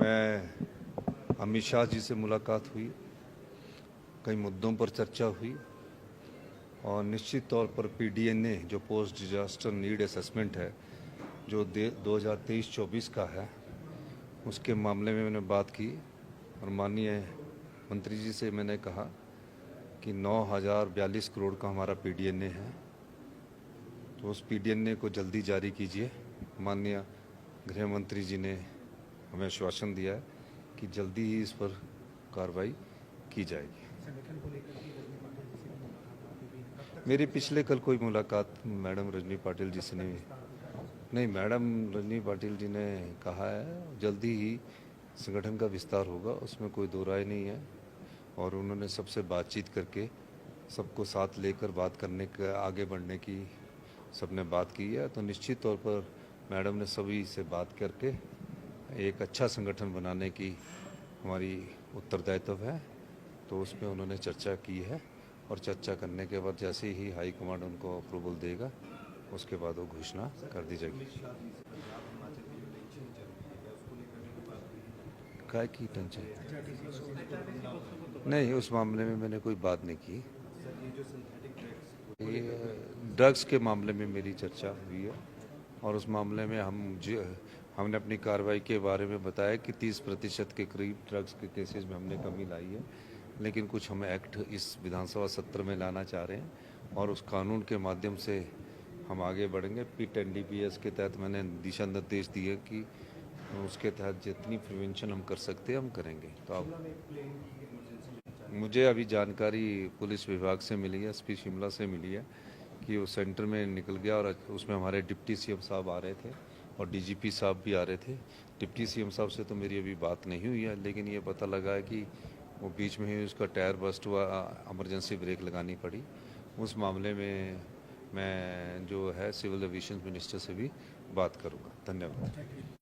मैं अमित शाह जी से मुलाकात हुई, कई मुद्दों पर चर्चा हुई और निश्चित तौर पर पीडीएनए जो पोस्ट डिजास्टर नीड असेसमेंट है जो 2023-24 का है, उसके मामले में मैंने बात की और माननीय मंत्री जी से मैंने कहा कि 9,042 करोड़ का हमारा पीडीएनए है, तो उस पीडीएनए को जल्दी जारी कीजिए। माननीय गृह मंत्री जी ने हमें आश्वासन दिया है कि जल्दी ही इस पर कार्रवाई की जाएगी। मेरी पिछले कल कोई मुलाकात मैडम रजनी पाटिल जी से नहीं, मैडम रजनी पाटिल जी ने कहा है जल्दी ही संगठन का विस्तार होगा, उसमें कोई दो राय नहीं है। और उन्होंने सबसे बातचीत करके सबको साथ लेकर बात करने के आगे बढ़ने की सबने बात की है। तो निश्चित तौर पर मैडम ने सभी से बात करके एक अच्छा संगठन बनाने की हमारी उत्तरदायित्व है, तो उसमें उन्होंने चर्चा की है और चर्चा करने के बाद जैसे ही हाई कमांड उनको अप्रूवल देगा उसके बाद वो घोषणा कर दी जाएगी। काय की टेंशन? नहीं, उस मामले में मैंने कोई बात नहीं की। ये ड्रग्स के मामले में मेरी चर्चा हुई है और उस मामले में हमने अपनी कार्रवाई के बारे में बताया कि 30% के करीब ड्रग्स के केसेस में हमने कमी लाई है, लेकिन कुछ हम एक्ट इस विधानसभा सत्र में लाना चाह रहे हैं और उस कानून के माध्यम से हम आगे बढ़ेंगे। पिट NDPS के तहत मैंने दिशा निर्देश दिए कि उसके तहत जितनी प्रिवेंशन हम कर सकते हैं हम करेंगे। तो अब मुझे अभी जानकारी पुलिस विभाग से मिली है, SP शिमला से मिली है कि वो सेंटर में निकल गया और उसमें हमारे डिप्टी CM साहब आ रहे थे और DGP साहब भी आ रहे थे। डिप्टी CM साहब से तो मेरी अभी बात नहीं हुई है, लेकिन ये पता लगा है कि वो बीच में ही उसका टायर बस्ट हुआ, इमरजेंसी ब्रेक लगानी पड़ी। उस मामले में मैं जो है सिविल एविएशन मिनिस्टर से भी बात करूँगा। धन्यवाद।